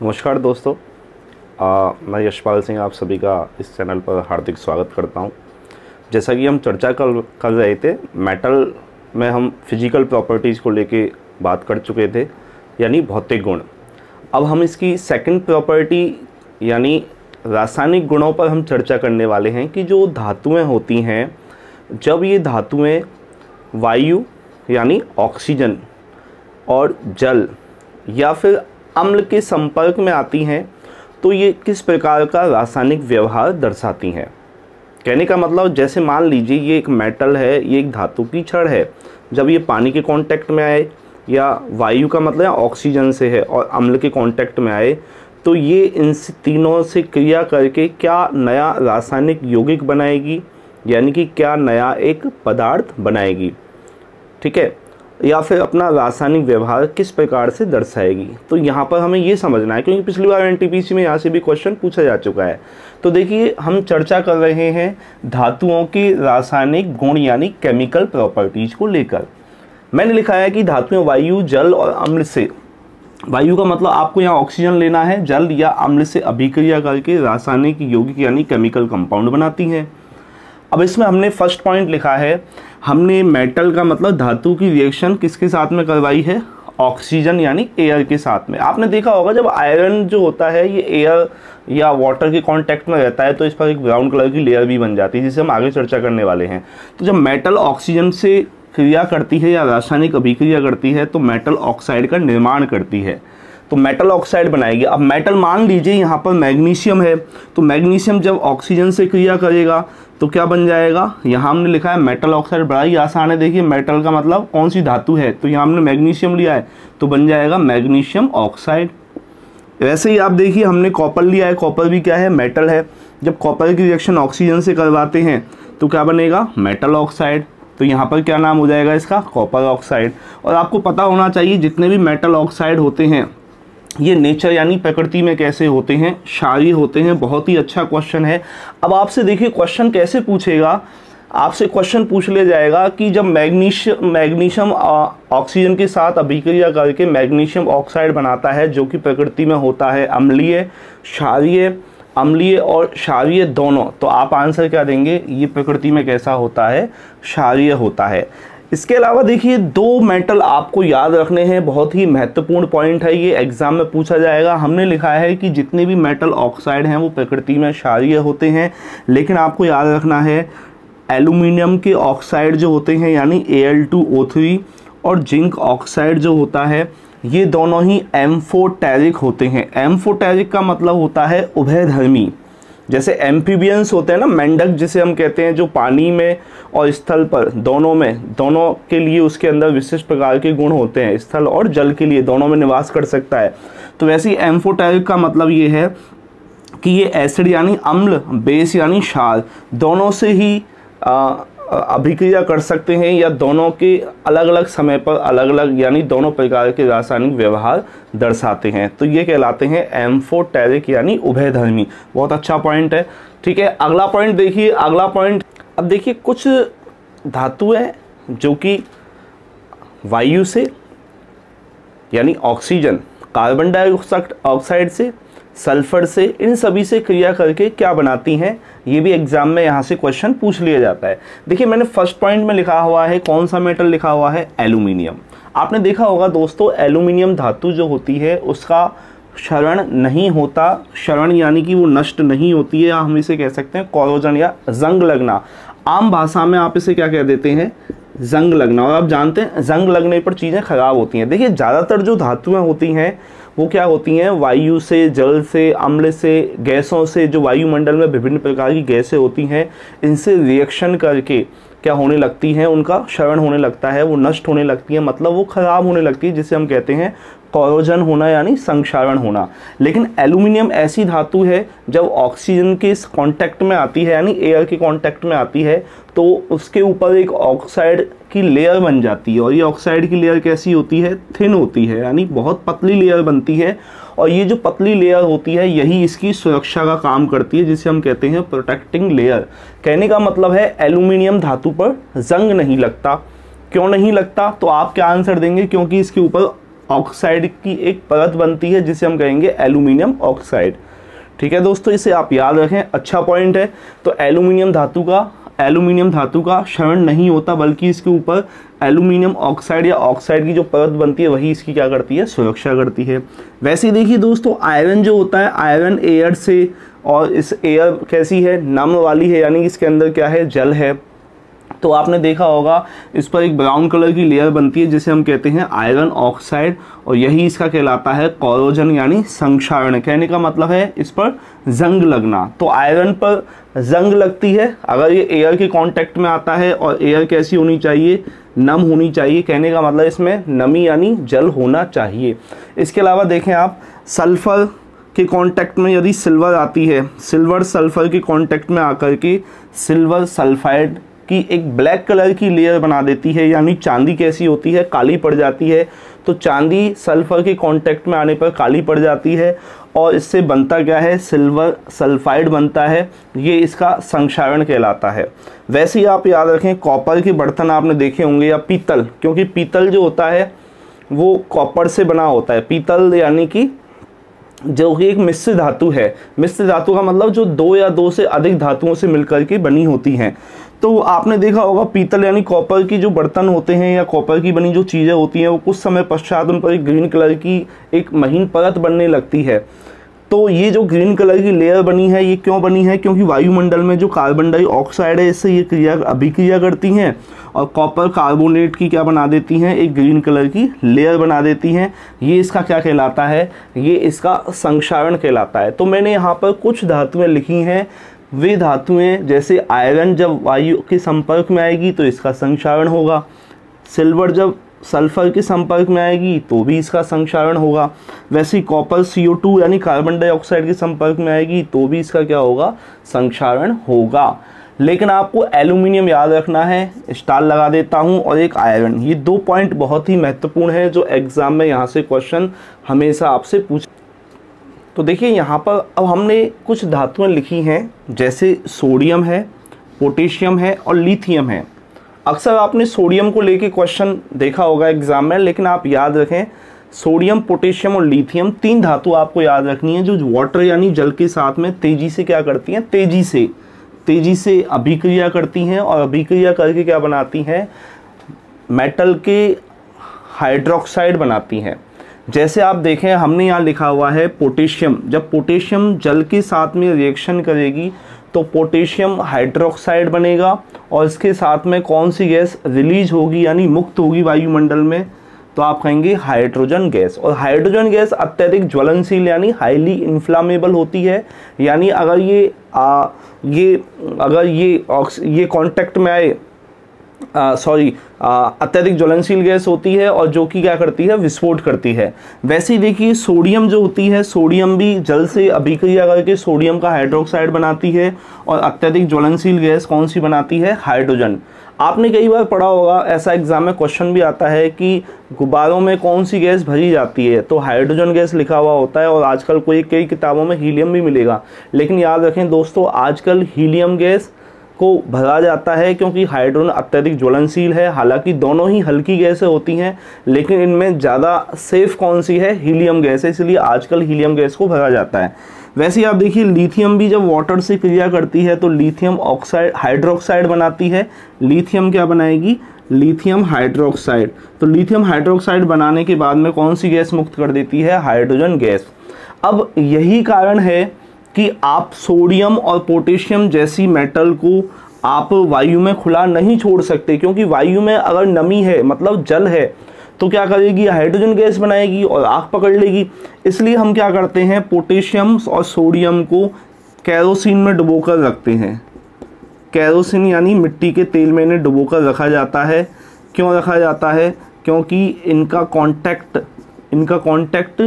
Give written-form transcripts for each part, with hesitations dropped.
नमस्कार दोस्तों, मैं यशपाल सिंह आप सभी का इस चैनल पर हार्दिक स्वागत करता हूं। जैसा कि हम चर्चा कर रहे थे, मेटल में हम फिजिकल प्रॉपर्टीज़ को लेके बात कर चुके थे, यानी भौतिक गुण। अब हम इसकी सेकंड प्रॉपर्टी यानी रासायनिक गुणों पर हम चर्चा करने वाले हैं कि जो धातुएं होती हैं, जब ये धातुएं वायु यानी ऑक्सीजन और जल या फिर अम्ल के संपर्क में आती हैं तो ये किस प्रकार का रासायनिक व्यवहार दर्शाती हैं। कहने का मतलब, जैसे मान लीजिए ये एक मेटल है, ये एक धातु की छड़ है। जब ये पानी के कांटेक्ट में आए या वायु का मतलब ऑक्सीजन से है और अम्ल के कांटेक्ट में आए तो ये इन तीनों से क्रिया करके क्या नया रासायनिक यौगिक बनाएगी, यानी कि क्या नया एक पदार्थ बनाएगी, ठीक है, या फिर अपना रासायनिक व्यवहार किस प्रकार से दर्शाएगी। तो यहाँ पर हमें ये समझना है, क्योंकि पिछली बार एनटीपीसी में यहाँ से भी क्वेश्चन पूछा जा चुका है। तो देखिए, हम चर्चा कर रहे हैं धातुओं की रासायनिक गुण यानी केमिकल प्रॉपर्टीज को लेकर। मैंने लिखा है कि धातुएं वायु, जल और अम्ल से, वायु का मतलब आपको यहाँ ऑक्सीजन लेना है, जल या अम्ल से अभिक्रिया करके रासायनिक यौगिक यानी केमिकल कंपाउंड बनाती हैं। अब इसमें हमने फर्स्ट पॉइंट लिखा है, हमने मेटल का मतलब धातु की रिएक्शन किसके साथ में करवाई है, ऑक्सीजन यानी एयर के साथ में। आपने देखा होगा जब आयरन जो होता है ये एयर या वाटर के कांटेक्ट में रहता है तो इस पर एक ब्राउन कलर की लेयर भी बन जाती है, जिसे हम आगे चर्चा करने वाले हैं। तो जब मेटल ऑक्सीजन से क्रिया करती है या रासायनिक अभिक्रिया करती है तो मेटल ऑक्साइड का निर्माण करती है, तो मेटल ऑक्साइड बनाएगी। अब मेटल मान लीजिए यहाँ पर मैग्नीशियम है, तो मैग्नीशियम जब ऑक्सीजन से क्रिया करेगा तो क्या बन जाएगा, यहाँ हमने लिखा है मेटल ऑक्साइड। बड़ा ही आसान है, देखिए मेटल का मतलब कौन सी धातु है, तो यहाँ हमने मैग्नीशियम लिया है तो बन जाएगा मैग्नीशियम ऑक्साइड। वैसे ही आप देखिए हमने कॉपर लिया है, कॉपर भी क्या है, मेटल है। जब कॉपर की रिएक्शन ऑक्सीजन से करवाते हैं तो क्या बनेगा, मेटल ऑक्साइड। तो यहाँ पर क्या नाम हो जाएगा इसका, कॉपर ऑक्साइड। और आपको पता होना चाहिए जितने भी मेटल ऑक्साइड होते हैं ये नेचर यानी प्रकृति में कैसे होते हैं, क्षारीय होते हैं। बहुत ही अच्छा क्वेश्चन है। अब आपसे देखिए क्वेश्चन कैसे पूछेगा, आपसे क्वेश्चन पूछ लिया जाएगा कि जब मैग्नीशियम ऑक्सीजन के साथ अभिक्रिया करके मैग्नीशियम ऑक्साइड बनाता है जो कि प्रकृति में होता है अम्लीय, क्षारीय, अम्लीय और क्षारीय दोनों, तो आप आंसर क्या देंगे, ये प्रकृति में कैसा होता है, क्षारीय होता है। इसके अलावा देखिए दो मेटल आपको याद रखने हैं, बहुत ही महत्वपूर्ण पॉइंट है, ये एग्जाम में पूछा जाएगा। हमने लिखा है कि जितने भी मेटल ऑक्साइड हैं वो प्रकृति में क्षारीय होते हैं, लेकिन आपको याद रखना है एल्यूमिनियम के ऑक्साइड जो होते हैं यानी Al2O3 और जिंक ऑक्साइड जो होता है ये दोनों ही एम्फोटेरिक होते हैं। एम्फोटेरिक का मतलब होता है उभयधर्मी। जैसे एम्फीबियंस होते हैं ना, मेंढक जिसे हम कहते हैं, जो पानी में और स्थल पर दोनों में, दोनों के लिए उसके अंदर विशिष्ट प्रकार के गुण होते हैं, स्थल और जल के लिए दोनों में निवास कर सकता है। तो वैसे ही एम्फोटेरिक का मतलब ये है कि ये एसिड यानी अम्ल, बेस यानी क्षार, दोनों से ही अभिक्रिया कर सकते हैं या दोनों के अलग अलग समय पर अलग अलग यानी दोनों प्रकार के रासायनिक व्यवहार दर्शाते हैं। तो ये कहलाते हैं एम्फोटेरिक यानी उभयधर्मी। बहुत अच्छा पॉइंट है, ठीक है। अगला पॉइंट देखिए, अगला पॉइंट, अब देखिए कुछ धातुएं जो कि वायु से यानी ऑक्सीजन, कार्बन डाइऑक्साइड से, सल्फर से, इन सभी से क्रिया करके क्या बनाती हैं, ये भी एग्जाम में यहाँ से क्वेश्चन पूछ लिया जाता है। देखिए मैंने फर्स्ट पॉइंट में लिखा हुआ है, कौन सा मेटल लिखा हुआ है, एल्यूमिनियम। आपने देखा होगा दोस्तों एल्यूमिनियम धातु जो होती है उसका क्षरण नहीं होता, क्षरण यानी कि वो नष्ट नहीं होती है, या हम इसे कह सकते हैं कोरोजन या जंग लगना। आम भाषा में आप इसे क्या कह देते हैं, जंग लगना। और आप जानते हैं जंग लगने पर चीज़ें खराब होती हैं। देखिए ज़्यादातर जो धातुएं होती हैं वो क्या होती हैं, वायु से, जल से, अम्ल से, गैसों से, जो वायुमंडल में विभिन्न प्रकार की गैसें होती हैं इनसे रिएक्शन करके क्या होने लगती हैं, उनका क्षरण होने लगता है, वो नष्ट होने लगती है, मतलब वो खराब होने लगती है, जिसे हम कहते हैं कोरोजन होना यानी संक्षारण होना। लेकिन एल्यूमिनियम ऐसी धातु है जब ऑक्सीजन के कांटेक्ट में आती है यानी एयर के कांटेक्ट में आती है तो उसके ऊपर एक ऑक्साइड की लेयर बन जाती है। और ये ऑक्साइड की लेयर कैसी होती है, थिन होती है, यानी बहुत पतली लेयर बनती है। और ये जो पतली लेयर होती है यही इसकी सुरक्षा का काम करती है, जिसे हम कहते हैं प्रोटेक्टिंग लेयर। कहने का मतलब है एल्यूमिनियम धातु पर जंग नहीं लगता। क्यों नहीं लगता, तो आप क्या आंसर देंगे, क्योंकि इसके ऊपर ऑक्साइड की एक परत बनती है जिसे हम कहेंगे एल्यूमिनियम ऑक्साइड। ठीक है दोस्तों, इसे आप याद रखें, अच्छा पॉइंट है। तो एल्यूमिनियम धातु का क्षरण नहीं होता, बल्कि इसके ऊपर एल्यूमिनियम ऑक्साइड या ऑक्साइड की जो परत बनती है वही इसकी क्या करती है, सुरक्षा करती है। वैसे ही देखिए दोस्तों, आयरन जो होता है, आयरन एयर से, और इस एयर कैसी है, नम वाली है, यानी इसके अंदर क्या है, जल है। तो आपने देखा होगा इस पर एक ब्राउन कलर की लेयर बनती है जिसे हम कहते हैं आयरन ऑक्साइड, और यही इसका कहलाता है कोरोजन यानी संक्षारण। कहने का मतलब है इस पर जंग लगना। तो आयरन पर जंग लगती है अगर ये एयर के कांटेक्ट में आता है, और एयर कैसी होनी चाहिए, नम होनी चाहिए। कहने का मतलब इसमें नमी यानी जल होना चाहिए। इसके अलावा देखें आप, सल्फर के कांटेक्ट में यदि सिल्वर आती है, सिल्वर सल्फर के कांटेक्ट में आकर के सिल्वर सल्फाइड की एक ब्लैक कलर की लेयर बना देती है, यानी चांदी कैसी होती है, काली पड़ जाती है। तो चांदी सल्फर के कांटेक्ट में आने पर काली पड़ जाती है, और इससे बनता क्या है, सिल्वर सल्फाइड बनता है। ये इसका संक्षारण कहलाता है। वैसे ही आप याद रखें, कॉपर के बर्तन आपने देखे होंगे, या पीतल, क्योंकि पीतल जो होता है वो कॉपर से बना होता है। पीतल यानी कि जो कि एक मिश्र धातु है। मिश्र धातु का मतलब जो दो या दो से अधिक धातुओं से मिलकर के बनी होती हैं। तो आपने देखा होगा पीतल यानी कॉपर की जो बर्तन होते हैं या कॉपर की बनी जो चीज़ें होती हैं, वो कुछ समय पश्चात उन पर एक ग्रीन कलर की एक महीन परत बनने लगती है। तो ये जो ग्रीन कलर की लेयर बनी है, ये क्यों बनी है, क्योंकि वायुमंडल में जो कार्बन डाइऑक्साइड है, इससे ये क्रिया अभिक्रिया करती हैं, और कॉपर कार्बोनेट की क्या बना देती हैं, एक ग्रीन कलर की लेयर बना देती हैं। ये इसका क्या कहलाता है, ये इसका संक्षारण कहलाता है। तो मैंने यहाँ पर कुछ धातुएं लिखी हैं। वे धातुएं जैसे आयरन जब वायु के संपर्क में आएगी तो इसका संक्षारण होगा, सिल्वर जब सल्फर के संपर्क में आएगी तो भी इसका संक्षारण होगा, वैसे ही कॉपर CO2 यानी कार्बन डाइऑक्साइड के संपर्क में आएगी तो भी इसका क्या होगा, संक्षारण होगा। लेकिन आपको एल्यूमिनियम याद रखना है, स्टार लगा देता हूं, और एक आयरन। ये 2 पॉइंट बहुत ही महत्वपूर्ण है जो एग्जाम में यहाँ से क्वेश्चन हमेशा आपसे पूछ। तो देखिए यहाँ पर अब हमने कुछ धातुएं लिखी हैं, जैसे सोडियम है, पोटेशियम है और लिथियम है। अक्सर आपने सोडियम को लेके क्वेश्चन देखा होगा एग्जाम में, लेकिन आप याद रखें सोडियम, पोटेशियम और लिथियम 3 धातु आपको याद रखनी है जो वाटर यानी जल के साथ में तेजी से क्या करती हैं, तेजी से अभिक्रिया करती हैं, और अभिक्रिया करके क्या बनाती हैं, मेटल के हाइड्रोक्साइड बनाती हैं। जैसे आप देखें, हमने यहाँ लिखा हुआ है पोटेशियम। जब पोटेशियम जल के साथ में रिएक्शन करेगी तो पोटेशियम हाइड्रोक्साइड बनेगा, और इसके साथ में कौन सी गैस रिलीज होगी यानी मुक्त होगी वायुमंडल में, तो आप कहेंगे हाइड्रोजन गैस। और हाइड्रोजन गैस अत्यधिक ज्वलनशील यानी हाईली इन्फ्लामेबल होती है। यानी अगर ये कांटेक्ट में आए, अत्यधिक ज्वलनशील गैस होती है, और जो कि क्या करती है, विस्फोट करती है। वैसे ही देखिए सोडियम जो होती है, सोडियम भी जल से अभिक्रिया करके सोडियम का हाइड्रोक्साइड बनाती है, और अत्यधिक ज्वलनशील गैस कौन सी बनाती है, हाइड्रोजन। आपने कई बार पढ़ा होगा, ऐसा एग्जाम में क्वेश्चन भी आता है कि गुब्बारों में कौन सी गैस भरी जाती है, तो हाइड्रोजन गैस लिखा हुआ होता है, और आजकल कई किताबों में हीलियम भी मिलेगा। लेकिन याद रखें दोस्तों, आजकल हीलियम गैस को भरा जाता है क्योंकि हाइड्रोजन अत्यधिक ज्वलनशील है। हालांकि दोनों ही हल्की गैसें होती हैं, लेकिन इनमें ज़्यादा सेफ कौन सी है, हीलियम गैस है, इसलिए आजकल हीलियम गैस को भरा जाता है। वैसे ही आप देखिए लिथियम भी जब वाटर से क्रिया करती है तो लिथियम ऑक्साइड हाइड्रोक्साइड बनाती है। लिथियम क्या बनाएगी, लिथियम हाइड्रोक्साइड। तो लिथियम हाइड्रोक्साइड बनाने के बाद में कौन सी गैस मुक्त कर देती है, हाइड्रोजन गैस। अब यही कारण है कि आप सोडियम और पोटेशियम जैसी मेटल को आप वायु में खुला नहीं छोड़ सकते, क्योंकि वायु में अगर नमी है मतलब जल है तो क्या करेगी, हाइड्रोजन गैस बनाएगी और आग पकड़ लेगी। इसलिए हम क्या करते हैं, पोटेशियम और सोडियम को केरोसिन में डुबोकर रखते हैं। केरोसिन यानी मिट्टी के तेल में इन्हें डुबोकर रखा जाता है। क्यों रखा जाता है, क्योंकि इनका कांटेक्ट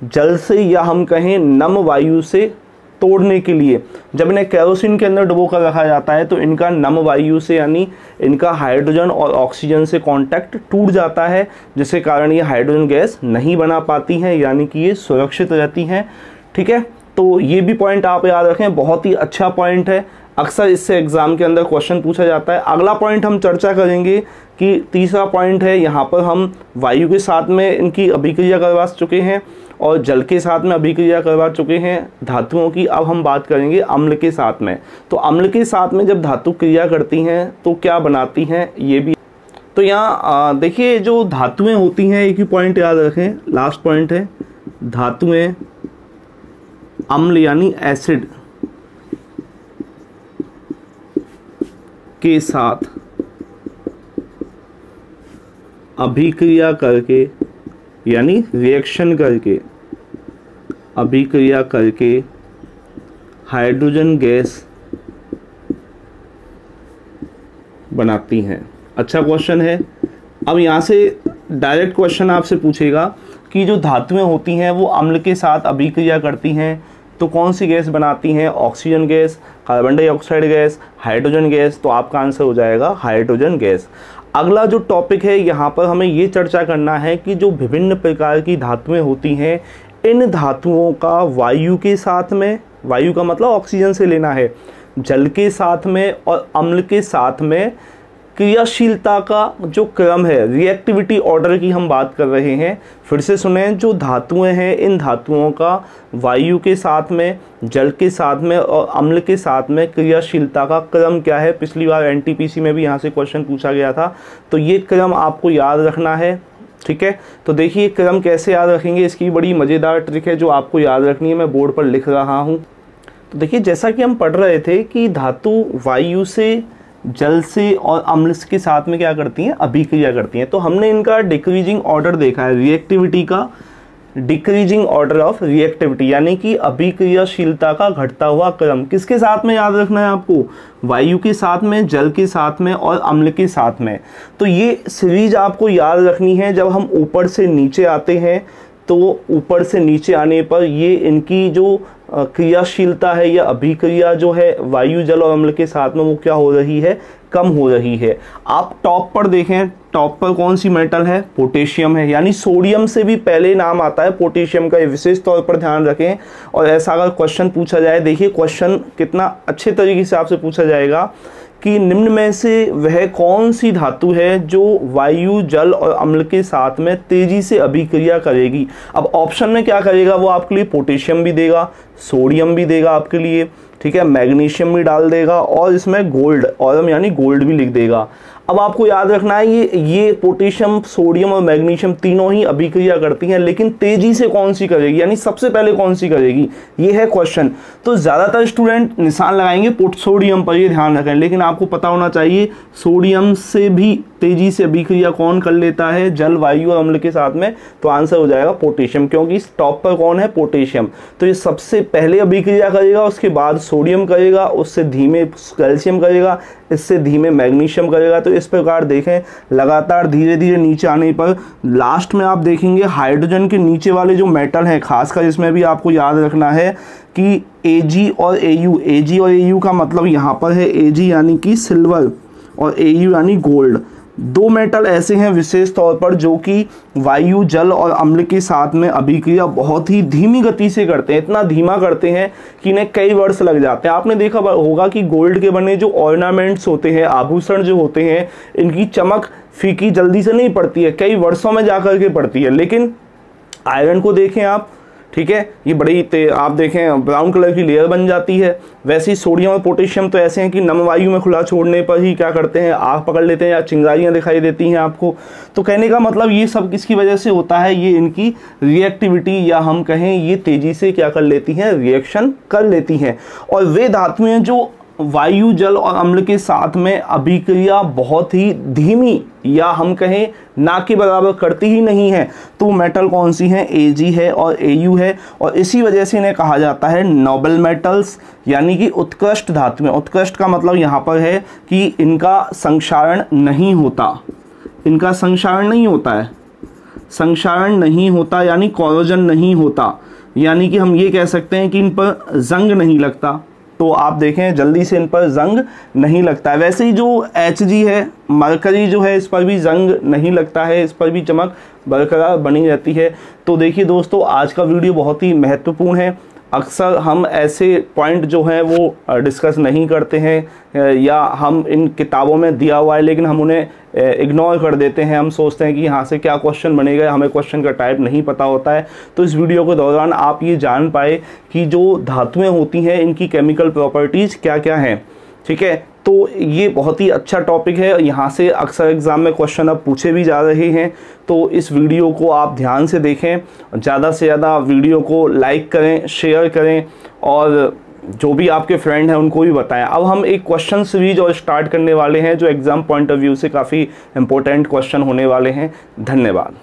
जल से या हम कहें नम वायु से तोड़ने के लिए जब इन्हें केरोसिन के अंदर डुबोकर रखा जाता है तो इनका नम वायु से यानी इनका हाइड्रोजन और ऑक्सीजन से कांटेक्ट टूट जाता है, जिसके कारण ये हाइड्रोजन गैस नहीं बना पाती हैं, यानी कि ये सुरक्षित रहती हैं। ठीक है, तो ये भी पॉइंट आप याद रखें, बहुत ही अच्छा पॉइंट है। अक्सर इससे एग्जाम के अंदर क्वेश्चन पूछा जाता है। अगला पॉइंट हम चर्चा करेंगे कि तीसरा पॉइंट है, यहाँ पर हम वायु के साथ में इनकी अभिक्रिया करवा चुके हैं और जल के साथ में अभिक्रिया करवा चुके हैं धातुओं की। अब हम बात करेंगे अम्ल के साथ में। तो अम्ल के साथ में जब धातु क्रिया करती हैं तो क्या बनाती हैं ये भी। तो यहाँ देखिए जो धातुएं होती हैं, एक ही पॉइंट याद रखें, लास्ट पॉइंट है, धातुएं अम्ल यानी एसिड के साथ अभिक्रिया करके यानी रिएक्शन करके अभिक्रिया करके हाइड्रोजन गैस बनाती हैं। अच्छा क्वेश्चन है। अब यहाँ से डायरेक्ट क्वेश्चन आपसे पूछेगा कि जो धातुएं होती हैं वो अम्ल के साथ अभिक्रिया करती हैं तो कौन सी गैस बनाती हैं? Oxygen gas, carbon dioxide gas, hydrogen gas. तो आपका आंसर हो जाएगा हाइड्रोजन गैस। अगला जो टॉपिक है यहाँ पर हमें ये चर्चा करना है कि जो विभिन्न प्रकार की धातुएं होती हैं, इन धातुओं का वायु के साथ में, वायु का मतलब ऑक्सीजन से लेना है, जल के साथ में और अम्ल के साथ में क्रियाशीलता का जो क्रम है, रिएक्टिविटी ऑर्डर की हम बात कर रहे हैं। फिर से सुने, जो धातुएं हैं इन धातुओं का वायु के साथ में, जल के साथ में और अम्ल के साथ में क्रियाशीलता का क्रम क्या है। पिछली बार एनटीपीसी में भी यहाँ से क्वेश्चन पूछा गया था, तो ये क्रम आपको याद रखना है। ठीक है, तो देखिए क्रम कैसे याद रखेंगे, इसकी बड़ी मज़ेदार ट्रिक है जो आपको याद रखनी है, मैं बोर्ड पर लिख रहा हूँ। तो देखिए जैसा कि हम पढ़ रहे थे कि धातु वायु से, जल से और अम्ल के साथ में क्या करती हैं? अभिक्रिया करती हैं। तो हमने इनका डिक्रीजिंग ऑर्डर देखा है, रिएक्टिविटी का डिक्रीजिंग ऑर्डर ऑफ रिएक्टिविटी, यानी कि अभिक्रियाशीलता का घटता हुआ क्रम। किसके साथ में याद रखना है आपको? वायु के साथ में, जल के साथ में और अम्ल के साथ में। तो ये सीरीज आपको याद रखनी है। जब हम ऊपर से नीचे आते हैं तो ऊपर से नीचे आने पर ये इनकी जो क्रियाशीलता है या अभिक्रिया जो है वायु, जल और अम्ल के साथ में, वो क्या हो रही है? कम हो रही है। आप टॉप पर देखें, टॉप पर कौन सी मेटल है? पोटेशियम है, यानी सोडियम से भी पहले नाम आता है पोटेशियम का, विशेष तौर पर ध्यान रखें। और ऐसा अगर क्वेश्चन पूछा जाए, देखिए क्वेश्चन कितना अच्छे तरीके से आपसे पूछा जाएगा कि निम्न में से वह कौन सी धातु है जो वायु, जल और अम्ल के साथ में तेजी से अभिक्रिया करेगी। अब ऑप्शन में क्या करेगा वो आपके लिए? पोटेशियम भी देगा, सोडियम भी देगा आपके लिए, ठीक है, मैग्नीशियम भी डाल देगा और इसमें गोल्ड, ऑरम यानी गोल्ड भी लिख देगा। अब आपको याद रखना है ये पोटेशियम, सोडियम और मैग्नीशियम तीनों ही अभिक्रिया करती हैं, लेकिन तेजी से कौन सी करेगी, यानी सबसे पहले कौन सी करेगी, ये है क्वेश्चन। तो ज़्यादातर स्टूडेंट निशान लगाएंगे सोडियम पर, ये ध्यान रखें, लेकिन आपको पता होना चाहिए सोडियम से भी तेजी से अभिक्रिया कौन कर लेता है? जल, वायु और अम्ल के साथ में। तो आंसर हो जाएगा पोटेशियम, क्योंकि इस टॉप पर कौन है? पोटेशियम। तो ये सबसे पहले अभिक्रिया करेगा, उसके बाद सोडियम करेगा, उससे धीमे कैल्शियम करेगा, इससे धीमे मैग्नीशियम करेगा। तो इस प्रकार देखें लगातार धीरे धीरे नीचे आने पर लास्ट में आप देखेंगे हाइड्रोजन के नीचे वाले जो मेटल हैं, खासकर इसमें भी आपको याद रखना है कि Ag और Au, Ag और Au का मतलब यहाँ पर है Ag यानी कि सिल्वर और Au यानी गोल्ड। दो मेटल ऐसे हैं विशेष तौर पर जो कि वायु, जल और अम्ल के साथ में अभिक्रिया बहुत ही धीमी गति से करते हैं। इतना धीमा करते हैं कि इन्हें कई वर्ष लग जाते हैं। आपने देखा होगा कि गोल्ड के बने जो ऑर्नामेंट्स होते हैं, आभूषण जो होते हैं, इनकी चमक फीकी जल्दी से नहीं पड़ती है, कई वर्षों में जाकर के पड़ती है। लेकिन आयरन को देखें आप, ठीक है, ये बड़ी आप देखें ब्राउन कलर की लेयर बन जाती है। वैसे ही सोडियम और पोटेशियम तो ऐसे हैं कि नम वायु में खुला छोड़ने पर ही क्या करते हैं? आग पकड़ लेते हैं या चिंगारियां दिखाई देती हैं आपको। तो कहने का मतलब ये सब किसकी वजह से होता है? ये इनकी रिएक्टिविटी, या हम कहें ये तेजी से क्या कर लेती हैं? रिएक्शन कर लेती हैं। और वे धातुएं जो वायु, जल और अम्ल के साथ में अभिक्रिया बहुत ही धीमी या हम कहें ना के बराबर करती ही नहीं है, तो मेटल कौन सी हैं? Ag है और Au है। और इसी वजह से इन्हें कहा जाता है नोबल मेटल्स, यानी कि उत्कृष्ट धातुएं। उत्कृष्ट का मतलब यहाँ पर है कि इनका संक्षारण नहीं होता, इनका संक्षारण नहीं होता है, संक्षारण नहीं होता यानी कोरोजन नहीं होता, यानी कि हम ये कह सकते हैं कि इन पर जंग नहीं लगता। तो आप देखें जल्दी से इन पर जंग नहीं लगता है। वैसे ही जो Hg है, मरकरी जो है, इस पर भी जंग नहीं लगता है, इस पर भी चमक बरकरार बनी रहती है। तो देखिए दोस्तों, आज का वीडियो बहुत ही महत्वपूर्ण है। अक्सर हम ऐसे पॉइंट जो हैं वो डिस्कस नहीं करते हैं, या हम इन किताबों में दिया हुआ है लेकिन हम उन्हें इग्नोर कर देते हैं। हम सोचते हैं कि यहाँ से क्या क्वेश्चन बनेगा, हमें क्वेश्चन का टाइप नहीं पता होता है। तो इस वीडियो के दौरान आप ये जान पाए कि जो धातुएं होती हैं इनकी केमिकल प्रॉपर्टीज़ क्या क्या हैं, ठीक है। तो ये बहुत ही अच्छा टॉपिक है, यहाँ से अक्सर एग्ज़ाम में क्वेश्चन अब पूछे भी जा रहे हैं। तो इस वीडियो को आप ध्यान से देखें, ज़्यादा से ज़्यादा वीडियो को लाइक करें, शेयर करें और जो भी आपके फ्रेंड हैं उनको भी बताएं। अब हम एक क्वेश्चन सीरीज और स्टार्ट करने वाले हैं जो एग्ज़ाम पॉइंट ऑफ व्यू से काफ़ी इंपॉर्टेंट क्वेश्चन होने वाले हैं। धन्यवाद।